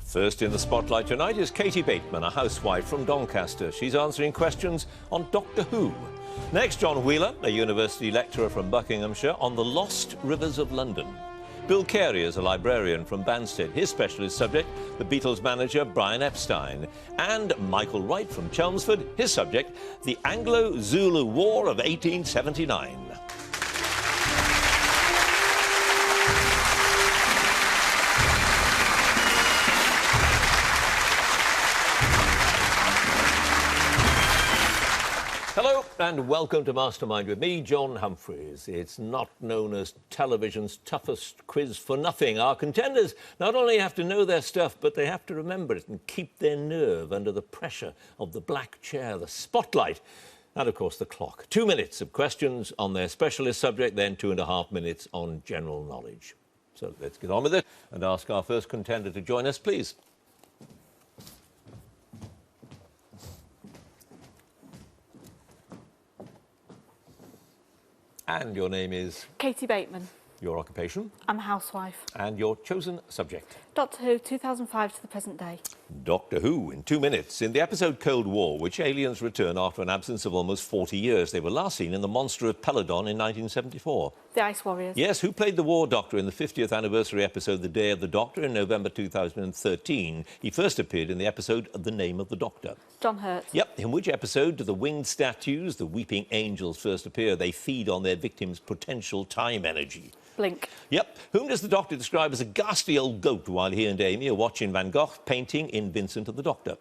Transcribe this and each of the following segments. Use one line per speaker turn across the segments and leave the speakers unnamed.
First in the spotlight tonight is Katie Bateman, a housewife from Doncaster. She's answering questions on Doctor Who. Next, John Wheeler, a university lecturer from Buckinghamshire, on the lost rivers of London. Bill Kerry is a librarian from Banstead. His specialist subject, the Beatles manager Brian Epstein. And Michael Wright from Chelmsford, his subject, the Anglo-Zulu War of 1879. Hello and welcome to Mastermind with me, John Humphrys. It's not known as television's toughest quiz for nothing. Our contenders not only have to know their stuff, but they have to remember it and keep their nerve under the pressure of the black chair, the spotlight, and of course the clock. 2 minutes of questions on their specialist subject, then 2.5 minutes on general knowledge. So let's get on with it and ask our first contender to join us, please. And your name is?
Katie Bateman.
Your occupation?
I'm a housewife.
And your chosen subject?
Doctor Who, 2005 to the present day.
Doctor Who, in 2 minutes. In the episode Cold War, which aliens return after an absence of almost 40 years, they were last seen in The Monster of Peladon in 1974.
The Ice Warriors.
Yes, who played the War Doctor in the 50th anniversary episode The Day of the Doctor in November 2013? He first appeared in the episode The Name of the Doctor.
John Hurt.
Yep, in which episode do the winged statues, the weeping angels, first appear? They feed on their victims' potential time energy.
Blink.
Yep. Whom does the Doctor describe as a ghastly old goat while he and Amy are watching Van Gogh painting in Vincent of the Doctor?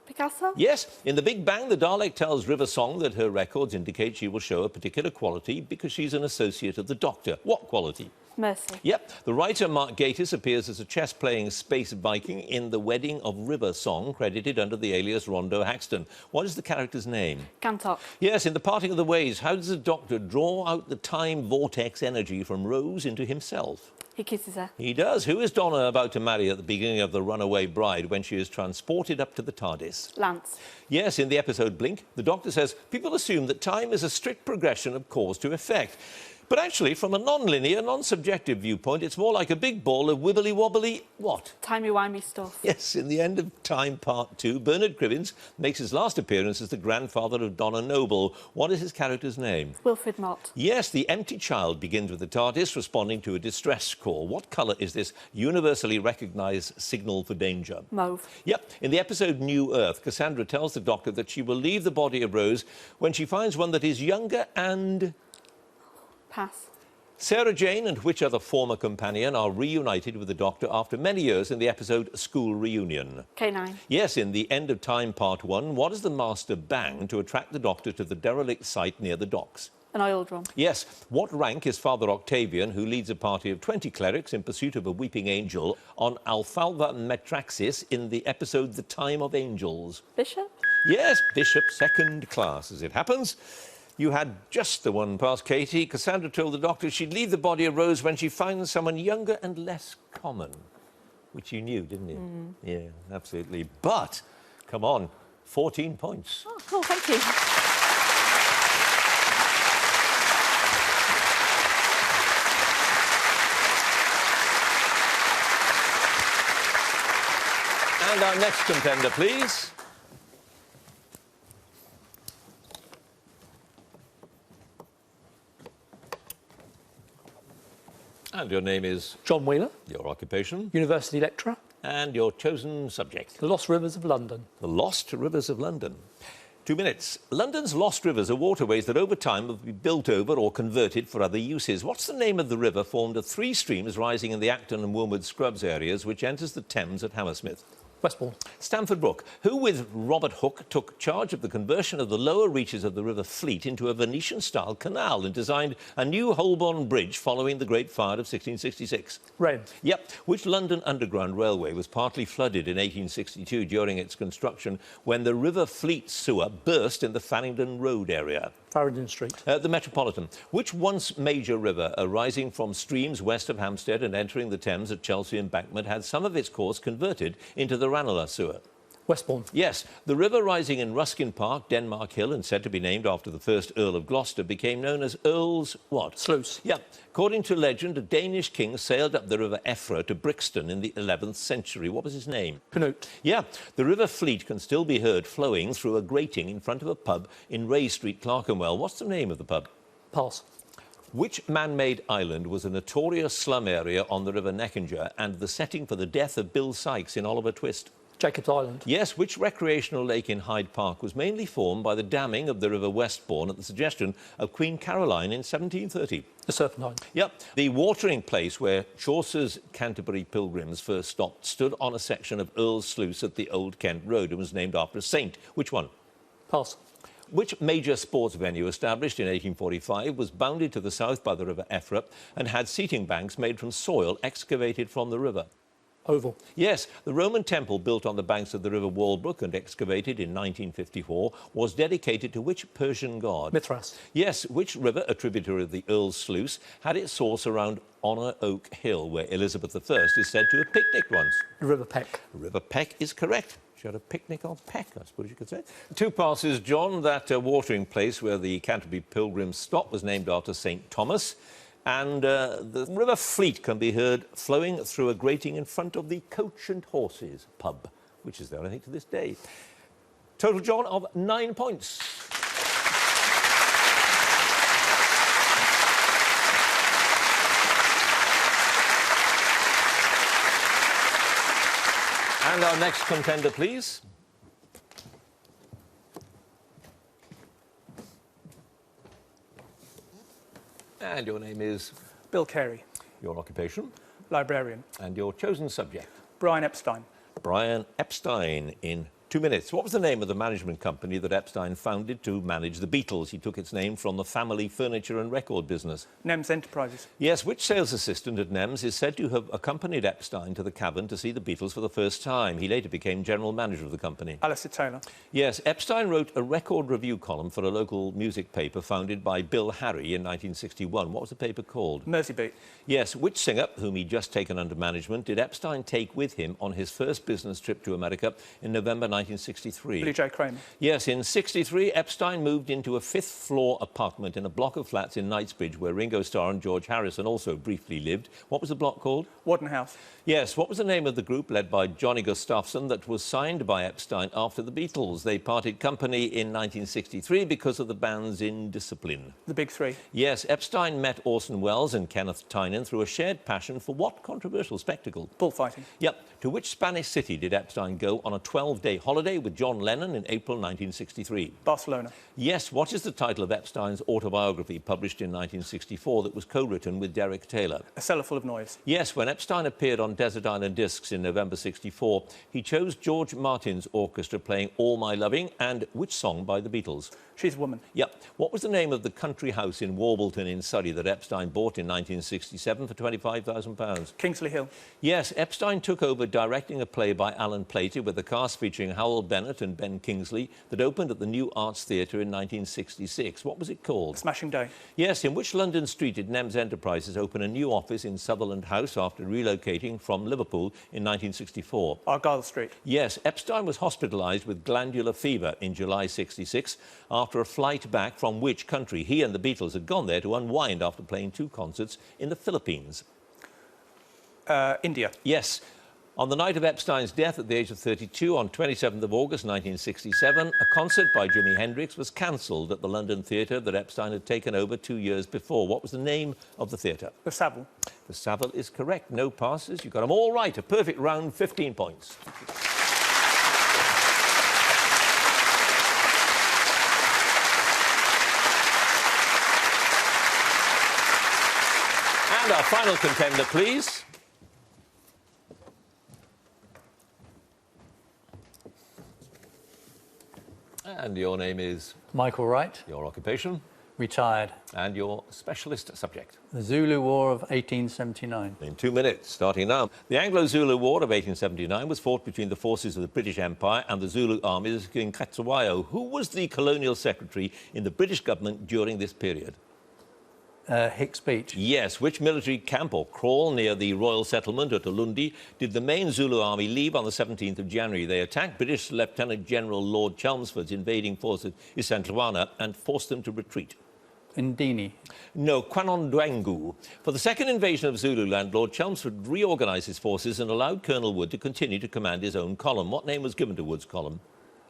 Picasso?
Yes. In The Big Bang, the Dalek tells River Song that her records indicate she will show a particular quality because she's an associate of the Doctor. What quality?
Mercy.
Yep. The writer Mark Gatiss appears as a chess-playing space Viking in The Wedding of River Song, credited under the alias Rondo Haxton. What is the character's name?
Gantok.
Yes, in The Parting of the Ways, how does the Doctor draw out the time vortex energy from Rose into himself?
He kisses her.
He does. Who is Donna about to marry at the beginning of The Runaway Bride when she is transported up to the TARDIS?
Lance.
Yes, in the episode Blink, the Doctor says people assume that time is a strict progression of cause to effect. But actually, from a non-linear, non-subjective viewpoint, it's more like a big ball of wibbly-wobbly what?
Timey-wimey stuff.
Yes, in The End of Time Part 2, Bernard Cribbins makes his last appearance as the grandfather of Donna Noble. What is his character's name?
Wilfred Mott.
Yes, the empty child begins with the TARDIS responding to a distress call. What colour is this universally recognised signal for danger?
Mauve.
Yep. In the episode New Earth, Cassandra tells the Doctor that she will leave the body of Rose when she finds one that is younger and...
Pass.
Sarah Jane and which other former companion are reunited with the Doctor after many years in the episode School Reunion?
K9.
Yes, in The End of Time Part 1, what does the Master bang to attract the Doctor to the derelict site near the docks?
An oil drum.
Yes. What rank is Father Octavian, who leads a party of 20 clerics in pursuit of a weeping angel on Alfalva Metraxis in the episode The Time of Angels?
Bishop?
Yes, Bishop, second class, as it happens. You had just the one pass, Katie. Cassandra told the Doctor she'd leave the body of Rose when she finds someone younger and less common. Which you knew, didn't you?
Mm.
Yeah, absolutely. But, come on, 14 points.
Oh, cool, thank you.
And our next contender, please. And your name is?
John Wheeler.
Your occupation?
University lecturer.
And your chosen subject?
The Lost Rivers of London.
The Lost Rivers of London. 2 minutes. London's lost rivers are waterways that over time have been built over or converted for other uses. What's the name of the river formed of 3 streams rising in the Acton and Wormwood Scrubs areas, which enters the Thames at Hammersmith?
Westbourne.
Stamford Brook, who with Robert Hooke took charge of the conversion of the lower reaches of the River Fleet into a Venetian-style canal and designed a new Holborn Bridge following the Great Fire of 1666.
Rain.
Yep. Which London Underground Railway was partly flooded in 1862 during its construction when the River Fleet sewer burst in the Farringdon Road area?
Farringdon Street.
The Metropolitan. Which once major river arising from streams west of Hampstead and entering the Thames at Chelsea Embankment had some of its course converted into the Ranelagh sewer?
Westbourne.
Yes, the river rising in Ruskin Park, Denmark Hill, and said to be named after the first Earl of Gloucester, became known as Earl's what?
Sluice.
Yeah. According to legend, a Danish king sailed up the river Effra to Brixton in the 11th century. What was his name?
Canute.
Yeah, the River Fleet can still be heard flowing through a grating in front of a pub in Ray Street, Clerkenwell. What's the name of the pub?
Pass.
Which man-made island was a notorious slum area on the River Neckinger and the setting for the death of Bill Sykes in Oliver Twist?
Jacob's Island.
Yes, which recreational lake in Hyde Park was mainly formed by the damming of the River Westbourne at the suggestion of Queen Caroline in 1730?
The Serpentine.
Yep. The watering place where Chaucer's Canterbury pilgrims first stopped stood on a section of Earl's Sluice at the Old Kent Road and was named after a saint. Which one?
Pass.
Which major sports venue established in 1845 was bounded to the south by the River Effra and had seating banks made from soil excavated from the river?
Oval.
Yes, the Roman temple built on the banks of the River Walbrook and excavated in 1954 was dedicated to which Persian god?
Mithras.
Yes, which river, a tributary of the Earl's Sluice, had its source around Honor Oak Hill, where Elizabeth I is said to have picnicked once?
The River Peck.
River Peck is correct. She had a picnic on Peck, I suppose you could say. 2 passes, John. That watering place where the Canterbury pilgrims stopped was named after St Thomas. And the River Fleet can be heard flowing through a grating in front of the Coach and Horses pub, which is there, I think, to this day. Total, John, of 9 points. And our next contender, please. And your name is?
Bill Kerry.
Your occupation?
Librarian.
And your chosen subject?
Brian Epstein.
Brian Epstein in 2 minutes. What was the name of the management company that Epstein founded to manage the Beatles? He took its name from the family furniture and record business.
Nems Enterprises.
Yes, which sales assistant at Nems is said to have accompanied Epstein to the cavern to see the Beatles for the first time? He later became general manager of the company.
Alistair Taylor.
Yes, Epstein wrote a record review column for a local music paper founded by Bill Harry in 1961. What was the paper called?
Merseybeat.
Yes, which singer, whom he'd just taken under management, did Epstein take with him on his first business trip to America in November 1963?
Billy J. Kramer.
Yes, in 63, Epstein moved into a fifth-floor apartment in a block of flats in Knightsbridge where Ringo Starr and George Harrison also briefly lived. What was the block called?
Warden House.
Yes, what was the name of the group led by Johnny Gustafson that was signed by Epstein after the Beatles? They parted company in 1963 because of the band's indiscipline.
The Big Three.
Yes, Epstein met Orson Welles and Kenneth Tynan through a shared passion for what controversial spectacle?
Bullfighting.
Yep. To which Spanish city did Epstein go on a 12-day holiday with John Lennon in April 1963?
Barcelona.
Yes, what is the title of Epstein's autobiography published in 1964 that was co-written with Derek Taylor?
A Cellar Full of Noise.
Yes, when Epstein appeared on Desert Island Discs in November 64, he chose George Martin's orchestra playing All My Loving and which song by the Beatles?
She's a Woman.
Yep. What was the name of the country house in Warbleton in Surrey that Epstein bought in 1967 for £25,000?
Kingsley Hill.
Yes, Epstein took over directing a play by Alan Plater with a cast featuring Howell Bennett and Ben Kingsley that opened at the New Arts Theatre in 1966. What was it called?
Smashing Day.
Yes, in which London street did Nems Enterprises open a new office in Sutherland House after relocating from Liverpool in 1964?
Argyle Street.
Yes, Epstein was hospitalised with glandular fever in July 66 after a flight back from which country he and the Beatles had gone there to unwind after playing 2 concerts in the Philippines?
India.
Yes. On the night of Epstein's death at the age of 32, on 27th of August 1967, a concert by Jimi Hendrix was cancelled at the London theatre that Epstein had taken over 2 years before. What was the name of the theatre?
The Savile.
The Savile is correct. No passes. You got them all right. A perfect round, 15 points. And our final contender, please. And your name is?
Michael Wright,
Your occupation?
retired.
And your specialist subject?
The Zulu War of 1879.
In 2 minutes, starting now. The Anglo-Zulu War of 1879 was fought between the forces of the British Empire and the Zulu armies in Bulawayo. Who was the colonial secretary in the British government during this period?
Hicks Beach.
Yes. Which military camp or kraal near the royal settlement at Ulundi did the main Zulu army leave on the 17th of January? They attacked British Lieutenant General Lord Chelmsford's invading forces in Isandlwana and forced them to retreat.
Indini.
No, Kwanondwangu. For the second invasion of Zululand, Lord Chelmsford reorganised his forces and allowed Colonel Wood to continue to command his own column. What name was given to Wood's column?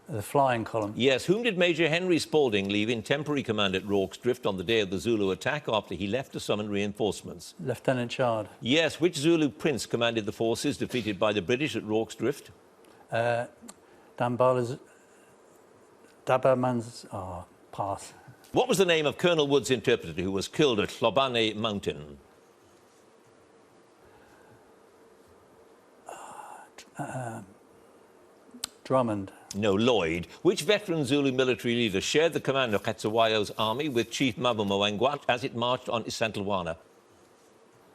The Flying Column.
Yes. Whom did Major Henry Spalding leave in temporary command at Rorke's Drift on the day of the Zulu attack after he left to summon reinforcements?
Lieutenant Chard.
Yes. Which Zulu prince commanded the forces defeated by the British at Rorke's Drift?
Dabaman's... pass.
What was the name of Colonel Wood's interpreter who was killed at Hlobane Mountain?
Drummond.
No, Lloyd. Which veteran Zulu military leader shared the command of Cetshwayo's army with Chief Mabumawangwa as it marched on Isandlwana?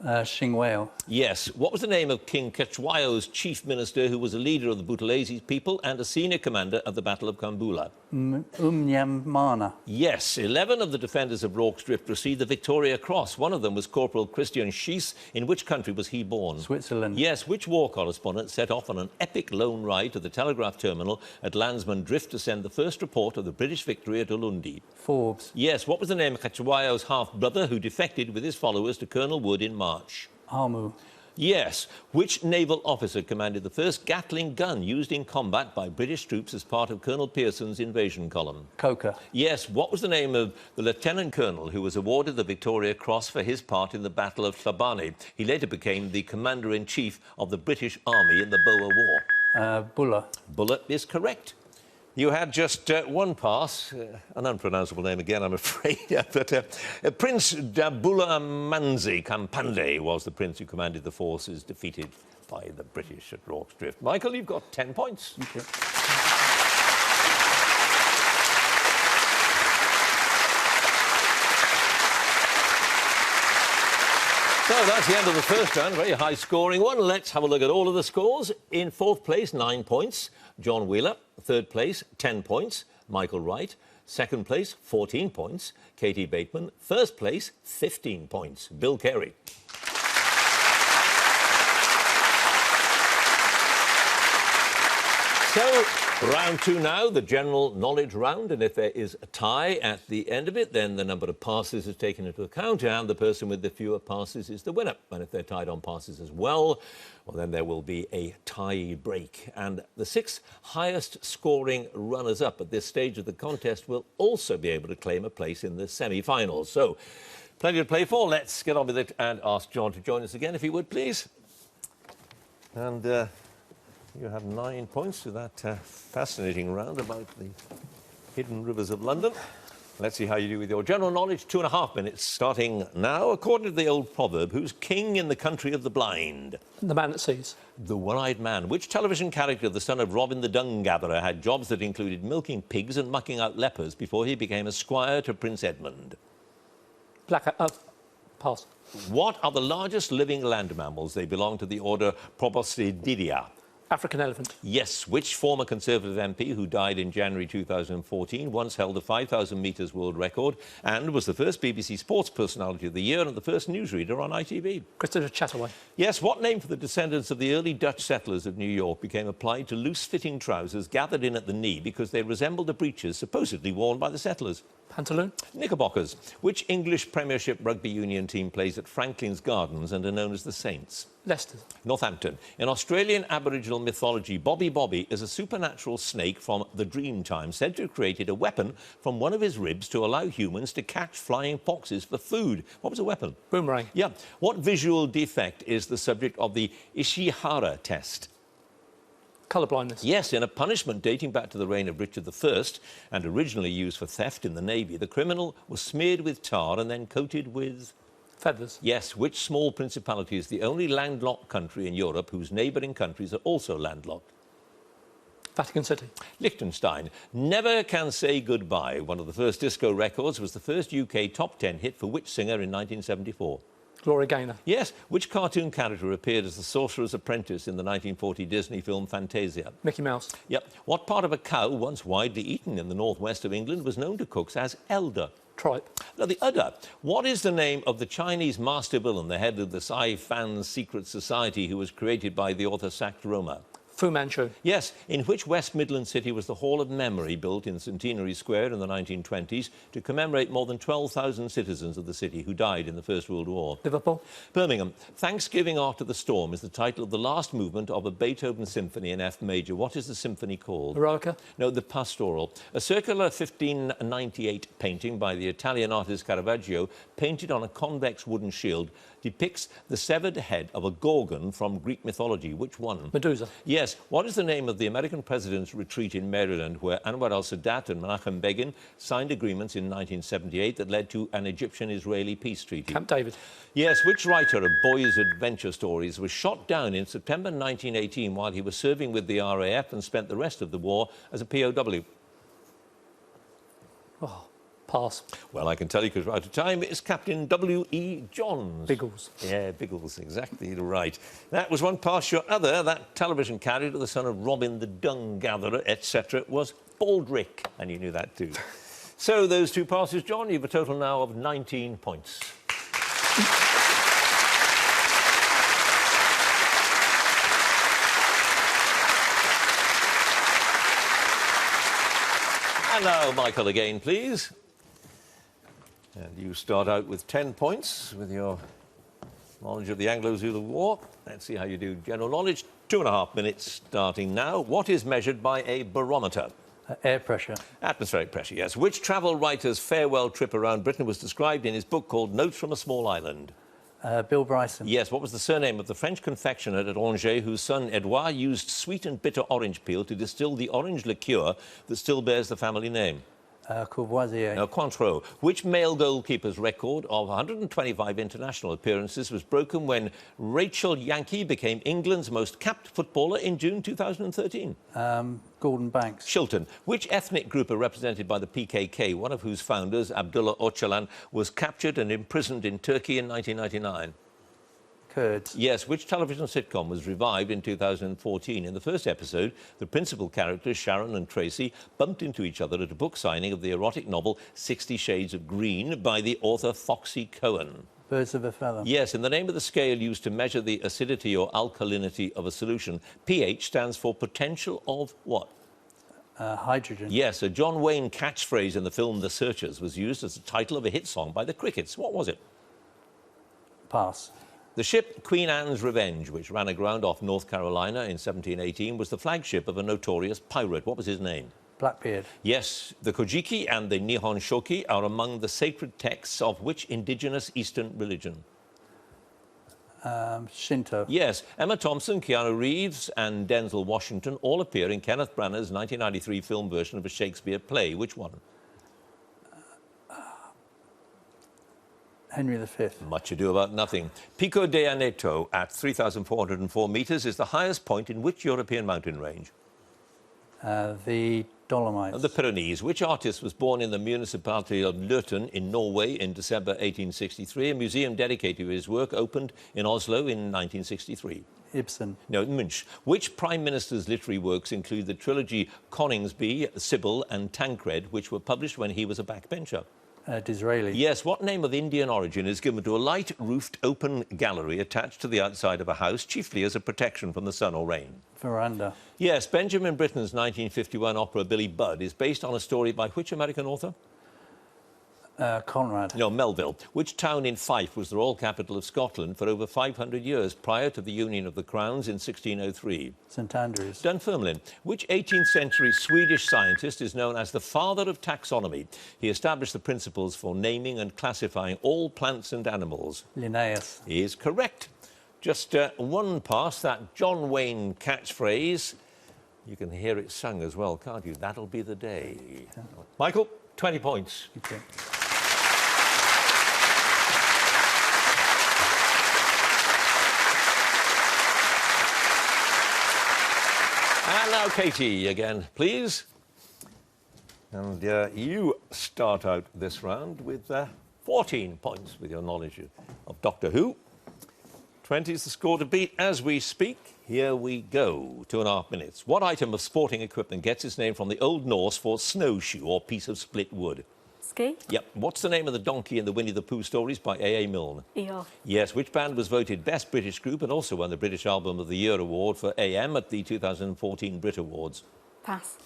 Shingweo.
Yes. What was the name of King Cetshwayo's chief minister who was a leader of the Buthelezi people and a senior commander of the Battle of Kambula?
Umnyamana.
Yes. 11 of the defenders of Rorke's Drift received the Victoria Cross. One of them was Corporal Christian Schiess. In which country was he born?
Switzerland.
Yes. Which war correspondent set off on an epic lone ride to the telegraph terminal at Landsman Drift to send the first report of the British victory at Ulundi?
Forbes.
Yes. What was the name of Cetshwayo's half-brother who defected with his followers to Colonel Wood in March?
Amu.
Yes. Which naval officer commanded the first Gatling gun used in combat by British troops as part of Colonel Pearson's invasion column?
Coker.
Yes. What was the name of the lieutenant colonel who was awarded the Victoria Cross for his part in the Battle of Hlabane? He later became the commander-in-chief of the British Army in the Boer War.
Buller.
Buller is correct. You had just one pass, an unpronounceable name again, I'm afraid, but Prince Dabula Manzi Kampande was the prince who commanded the forces defeated by the British at Rorke's Drift. Michael, you've got 10 points.
Thank you.
So that's the end of the first round, very high-scoring one. Let's have a look at all of the scores. In fourth place, 9 points, John Wheeler. Third place, 10 points, Michael Wright. Second place, 14 points, Katie Bateman. First place, 15 points, Bill Kerry. So, round two now, the general knowledge round, and if there is a tie at the end of it, then the number of passes is taken into account, and the person with the fewer passes is the winner. And if they're tied on passes as well, then there will be a tie break. And the 6 highest scoring runners-up at this stage of the contest will also be able to claim a place in the semi-finals. So, plenty to play for. Let's get on with it and ask John to join us again, if he would, please. And you have 9 points to that fascinating round about the hidden rivers of London. Let's see how you do with your general knowledge. 2.5 minutes starting now. According to the old proverb, who's king in the country of the blind?
The man that sees.
The one-eyed man. Which television character, the son of Robin the Dung Gatherer, had jobs that included milking pigs and mucking out lepers before he became a squire to Prince Edmund?
Pass.
What are the largest living land mammals? They belong to the order Proboscididae.
African elephant.
Yes. Which former Conservative MP who died in January 2014 once held the 5,000 metres world record and was the first BBC Sports Personality of the Year and the first newsreader on ITV?
Christopher Chataway.
Yes. What name for the descendants of the early Dutch settlers of New York became applied to loose-fitting trousers gathered in at the knee because they resembled the breeches supposedly worn by the settlers?
Pantaloon.
Knickerbockers. Which English Premiership rugby union team plays at Franklin's Gardens and are known as the Saints?
Leicester.
Northampton. In Australian Aboriginal mythology, Bobby is a supernatural snake from the Dreamtime, said to have created a weapon from one of his ribs to allow humans to catch flying foxes for food. What was the weapon?
Boomerang.
Yeah. What visual defect is the subject of the Ishihara test?
Colour blindness.
Yes, in a punishment dating back to the reign of Richard I and originally used for theft in the Navy, the criminal was smeared with tar and then coated with...
Feathers.
Yes. Which small principality is the only landlocked country in Europe whose neighbouring countries are also landlocked?
Vatican City.
Liechtenstein. Never Can Say Goodbye. One of the first disco records was the first UK top 10 hit for which singer in 1974?
Gloria Gaynor.
Yes. Which cartoon character appeared as the Sorcerer's Apprentice in the 1940 Disney film Fantasia?
Mickey Mouse.
Yep. What part of a cow, once widely eaten in the northwest of England, was known to cooks as elder?
Tripe.
Now, the udder. What is the name of the Chinese master villain, the head of the Sci-Fan secret society who was created by the author Sacked Roma?
Fu Manchu.
Yes, in which West Midland city was the Hall of Memory built in Centenary Square in the 1920s to commemorate more than 12,000 citizens of the city who died in the First World War?
Liverpool.
Birmingham. Thanksgiving After the Storm is the title of the last movement of a Beethoven symphony in F major. What is the symphony called?
Eroica.
No, the Pastoral. A circular 1598 painting by the Italian artist Caravaggio, painted on a convex wooden shield, depicts the severed head of a Gorgon from Greek mythology. Which one?
Medusa.
Yes. What is the name of the American president's retreat in Maryland where Anwar al-Sadat and Menachem Begin signed agreements in 1978 that led to an Egyptian-Israeli peace treaty?
Camp David.
Yes. Which writer of boys' adventure stories was shot down in September 1918 while he was serving with the RAF and spent the rest of the war as a POW?
Oh, pass.
Well, I can tell you because we're out of time. It's Captain W.E. Johns.
Biggles.
Yeah, Biggles, exactly right. That was one past your other. That television character, the son of Robin the Dung Gatherer, etc., was Baldrick, and you knew that too. So those two passes, John, you've a total now of 19 points. And now, Michael, again, please. And you start out with 10 points with your knowledge of the Anglo-Zulu War. Let's see how you do general knowledge. 2.5 minutes starting now. What is measured by a barometer?
Air pressure.
Atmospheric pressure, yes. Which travel writer's farewell trip around Britain was described in his book called Notes from a Small Island?
Bill Bryson.
Yes. What was the surname of the French confectioner at Angers whose son Edouard used sweet and bitter orange peel to distill the orange liqueur that still bears the family name?
Courvoisier.
Now, Cointreau. Which male goalkeeper's record of 125 international appearances was broken when Rachel Yankee became England's most capped footballer in June 2013?
Gordon Banks.
Shilton. Which ethnic group are represented by the PKK, one of whose founders, Abdullah Öcalan, was captured and imprisoned in Turkey in 1999?
Kurds.
Yes. Which television sitcom was revived in 2014? In the first episode, the principal characters, Sharon and Tracy, bumped into each other at a book signing of the erotic novel 60 Shades of Green by the author Foxy Cohen.
Birds of a feather.
Yes, in the name of the scale used to measure the acidity or alkalinity of a solution, pH stands for potential of what?
Hydrogen.
Yes, a John Wayne catchphrase in the film The Searchers was used as the title of a hit song by the Crickets. What was it?
Pass.
The ship Queen Anne's Revenge, which ran aground off North Carolina in 1718, was the flagship of a notorious pirate. What was his name?
Blackbeard.
Yes, the Kojiki and the Nihon Shoki are among the sacred texts of which indigenous Eastern religion?
Shinto.
Yes, Emma Thompson, Keanu Reeves and Denzel Washington all appear in Kenneth Branagh's 1993 film version of a Shakespeare play. Which one?
Henry V.
Much Ado About Nothing. Pico de Aneto at 3,404 metres is the highest point in which European mountain range?
The Dolomites.
The Pyrenees. Which artist was born in the municipality of Løten in Norway in December 1863? A museum dedicated to his work opened in Oslo in 1963.
Ibsen.
No, Munch. Which Prime Minister's literary works include the trilogy Coningsby, Sybil and Tancred, which were published when he was a backbencher?
Disraeli.
Yes. What name of Indian origin is given to a light-roofed open gallery attached to the outside of a house, chiefly as a protection from the sun or rain?
Veranda.
Yes. Benjamin Britten's 1951 opera Billy Budd is based on a story by which American author?
Conrad.
No, Melville. Which town in Fife was the royal capital of Scotland for over 500 years prior to the Union of the Crowns in 1603?
St Andrews.
Dunfermline. Which 18th century Swedish scientist is known as the father of taxonomy? He established the principles for naming and classifying all plants and animals.
Linnaeus.
He is correct. Just one past that John Wayne catchphrase. You can hear it sung as well, can't you? That'll be the day. Yeah. Michael, 20 points.
Okay.
And now, Katie, again, please. And you start out this round with 14 points with your knowledge of Doctor Who. 20 is the score to beat as we speak. Here we go. 2.5 minutes. What item of sporting equipment gets its name from the Old Norse for snowshoe or piece of split wood?
Ski.
Yep. What's the name of the donkey in the Winnie the Pooh stories by A.A. Milne?
Eeyore.
Yes. Which band was voted Best British Group and also won the British Album of the Year award for AM at the 2014 Brit Awards?
Pass.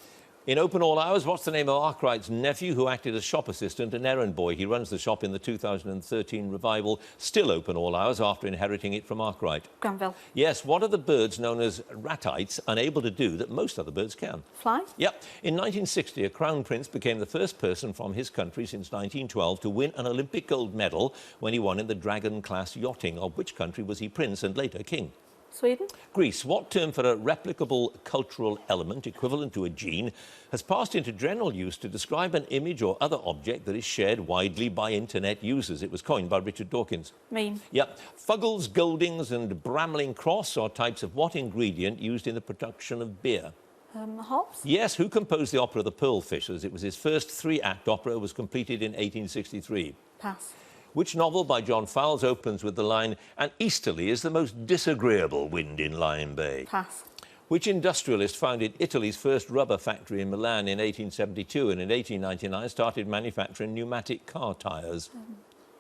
In Open All Hours, what's the name of Wright's nephew who acted as shop assistant and errand boy? He runs the shop in the 2013 revival, still Open All Hours, after inheriting it from Wright.
Granville.
Yes, what are the birds known as ratites unable to do that most other birds can?
Fly.
Yep. In 1960, a crown prince became the first person from his country since 1912 to win an Olympic gold medal when he won in the Dragon-class yachting. Of which country was he prince and later king?
Sweden.
Greece. What term for a replicable cultural element equivalent to a gene has passed into general use to describe an image or other object that is shared widely by internet users? It was coined by Richard Dawkins.
Meme.
Yep. Fuggles, Goldings and Bramling Cross are types of what ingredient used in the production of beer?
Hops.
Yes. Who composed the opera The Pearl Fishers? It was his first three-act opera, was completed in 1863.
Pass.
Which novel by John Fowles opens with the line, "An easterly is the most disagreeable wind in Lion Bay"?
Pass.
Which industrialist founded Italy's first rubber factory in Milan in 1872 and in 1899 started manufacturing pneumatic car tyres?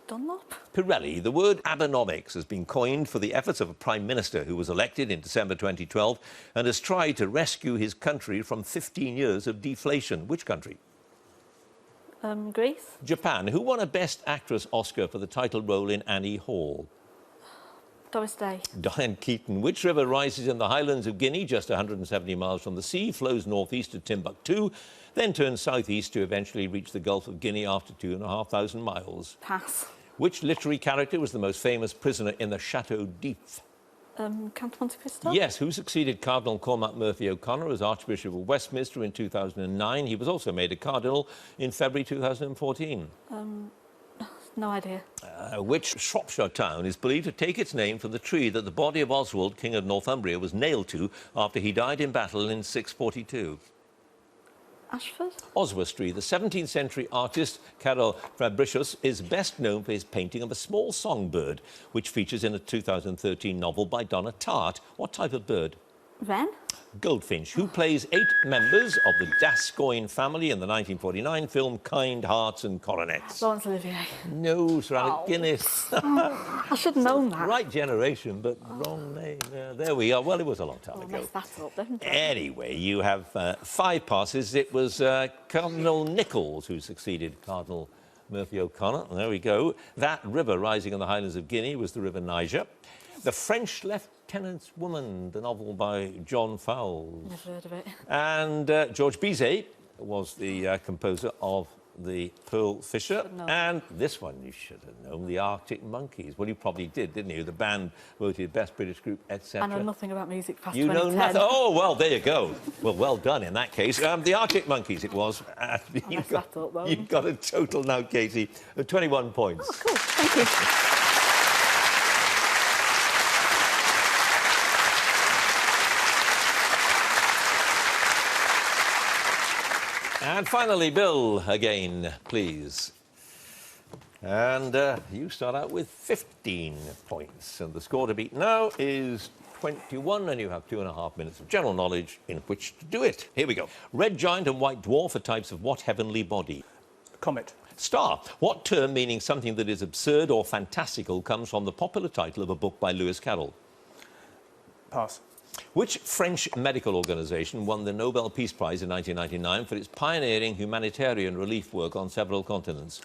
Dunlop.
Pirelli. The word Abenomics has been coined for the efforts of a prime minister who was elected in December 2012 and has tried to rescue his country from 15 years of deflation. Which country?
Greece.
Japan. Who won a Best Actress Oscar for the title role in Annie Hall?
Doris Day.
Diane Keaton. Which river rises in the highlands of Guinea, just 170 miles from the sea, flows northeast to Timbuktu, then turns southeast to eventually reach the Gulf of Guinea after 2,500 miles?
Pass.
Which literary character was the most famous prisoner in the Chateau d'If?
Count Monte Cristo.
Yes. Who succeeded Cardinal Cormac Murphy O'Connor as Archbishop of Westminster in 2009? He was also made a cardinal in February 2014.
No idea.
Which Shropshire town is believed to take its name from the tree that the body of Oswald, King of Northumbria, was nailed to after he died in battle in 642?
Ashford.
Oswestry. The 17th century artist Karol Fabricius is best known for his painting of a small songbird, which features in a 2013 novel by Donna Tartt. What type of bird?
Wren.
Goldfinch. Who plays 8 members of the Gascoigne family in the 1949 film Kind Hearts and Coronets?
Laurence Olivier.
No, Sir Alec
Oh.
Guinness.
I should have known that.
Right generation, but wrong name. Yeah, there we are. Well, it was a long time
Oh, I
ago.
messed that up, didn't I?
Anyway, you have 5 passes. It was Cardinal Nichols who succeeded Cardinal Murphy O'Connor. There we go. That river rising in the highlands of Guinea was the River Niger. The French Lieutenant's Woman, the novel by John Fowles.
Never heard of it.
And George Bizet was the composer of The Pearl Fisher.
Should know.
And this one you should have known, the Arctic Monkeys. Well, you probably did, didn't you? The band voted Best British Group, etc.
I know nothing about music past
You know
2010.
nothing? Oh, well, there you go. Well done in that case. The Arctic Monkeys it was. You
messed that up, though.
You've got a total now, Katie, of 21 points.
Oh, cool. Thank you.
And finally, Bill, again, please. And you start out with 15 points. And the score to beat now is 21, and you have 2.5 minutes of general knowledge in which to do it. Here we go. Red giant and white dwarf are types of what heavenly body?
Comet.
Star. What term meaning something that is absurd or fantastical comes from the popular title of a book by Lewis Carroll?
Pass.
Which French medical organisation won the Nobel Peace Prize in 1999 for its pioneering humanitarian relief work on several continents?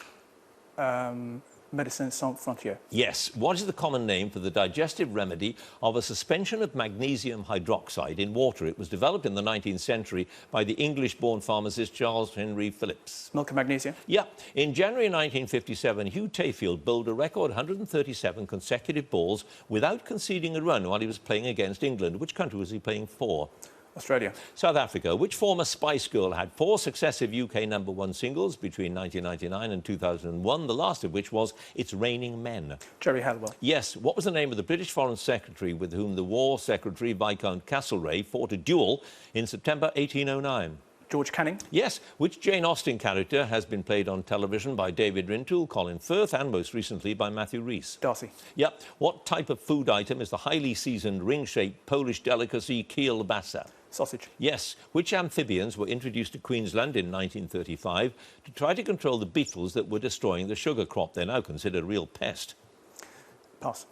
Médecins Sans Frontières.
Yes. What is the common name for the digestive remedy of a suspension of magnesium hydroxide in water? It was developed in the 19th century by the English-born pharmacist Charles Henry Phillips.
Milk and magnesia.
Yeah. In January 1957, Hugh Tayfield bowled a record 137 consecutive balls without conceding a run while he was playing against England. Which country was he playing for?
Australia.
South Africa. Which former Spice Girl had 4 successive UK #1 singles between 1999 and 2001, the last of which was It's Raining Men?
Jerry Halliwell.
Yes. What was the name of the British Foreign Secretary with whom the War Secretary Viscount Castlereagh fought a duel in September 1809?
George Canning.
Yes. Which Jane Austen character has been played on television by David Rintoul, Colin Firth, and most recently by Matthew Rhys?
Darcy.
Yep. What type of food item is the highly seasoned ring-shaped Polish delicacy kielbasa?
Sausage.
Yes. Which amphibians were introduced to Queensland in 1935 to try to control the beetles that were destroying the sugar crop? They're now considered a real pest.
Pass.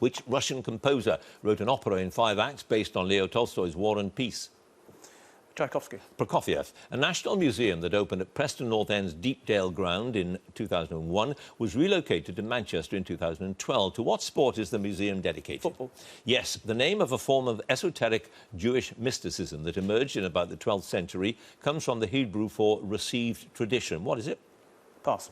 Which Russian composer wrote an opera in 5 acts based on Leo Tolstoy's War and Peace?
Tchaikovsky.
Prokofiev. A national museum that opened at Preston North End's Deepdale Ground in 2001 was relocated to Manchester in 2012. To what sport is the museum dedicated?
Football.
Yes, the name of a form of esoteric Jewish mysticism that emerged in about the 12th century comes from the Hebrew for received tradition. What is it?
Pass.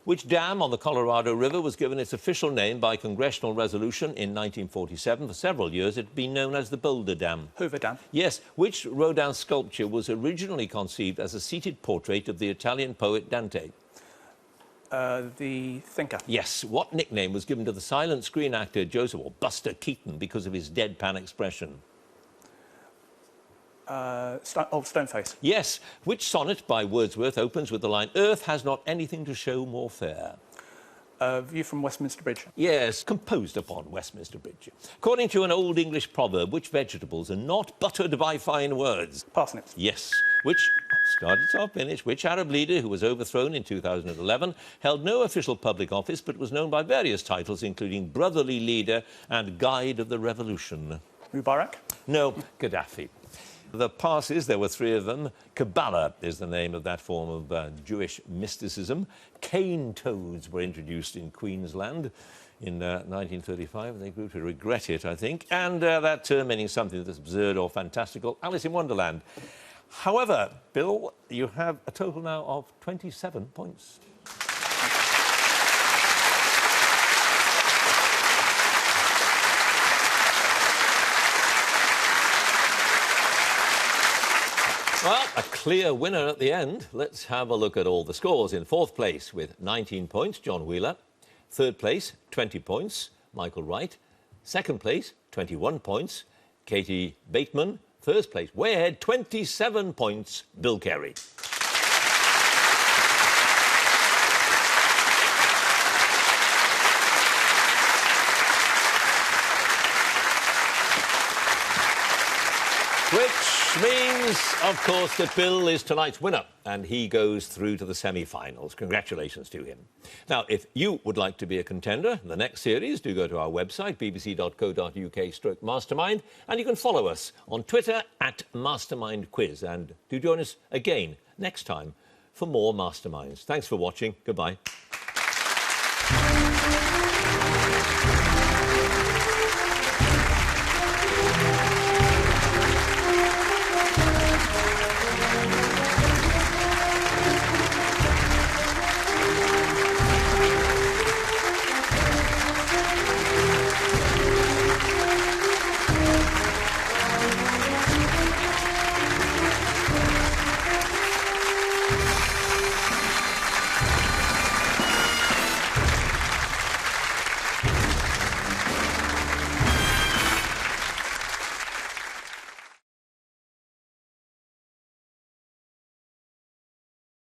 Which dam on the Colorado River was given its official name by congressional resolution in 1947? For several years, it had been known as the Boulder Dam.
Hoover Dam.
Yes. Which Rodin sculpture was originally conceived as a seated portrait of the Italian poet Dante?
The Thinker.
Yes. What nickname was given to the silent screen actor Joseph, or Buster Keaton, because of his deadpan expression?
Stoneface.
Yes. Which sonnet by Wordsworth opens with the line, "Earth has not anything to show more fair"?
View from Westminster Bridge.
Yes, composed upon Westminster Bridge. According to an Old English proverb, which vegetables are not buttered by fine words?
Parsnips.
Yes. Which, started to finish, which Arab leader who was overthrown in 2011 held no official public office but was known by various titles, including Brotherly Leader and Guide of the Revolution?
Mubarak.
No, Gaddafi. The passes, there were 3 of them. Kabbalah is the name of that form of Jewish mysticism. Cane toads were introduced in Queensland in 1935. They grew to regret it, I think. And that term meaning something that's absurd or fantastical. Alice in Wonderland. However, Bill, you have a total now of 27 points. Well, a clear winner at the end. Let's have a look at all the scores. In 4th place with 19 points, John Wheeler. 3rd place, 20 points, Michael Wright. 2nd place, 21 points, Katie Bateman. 1st place, way ahead, 27 points, Bill Kerry. Which means, of course, that Bill is tonight's winner and he goes through to the semi-finals. Congratulations to him. Now, if you would like to be a contender in the next series, do go to our website, bbc.co.uk/mastermind, and you can follow us on Twitter @mastermindquiz. And do join us again next time for more Masterminds. Thanks for watching. Goodbye.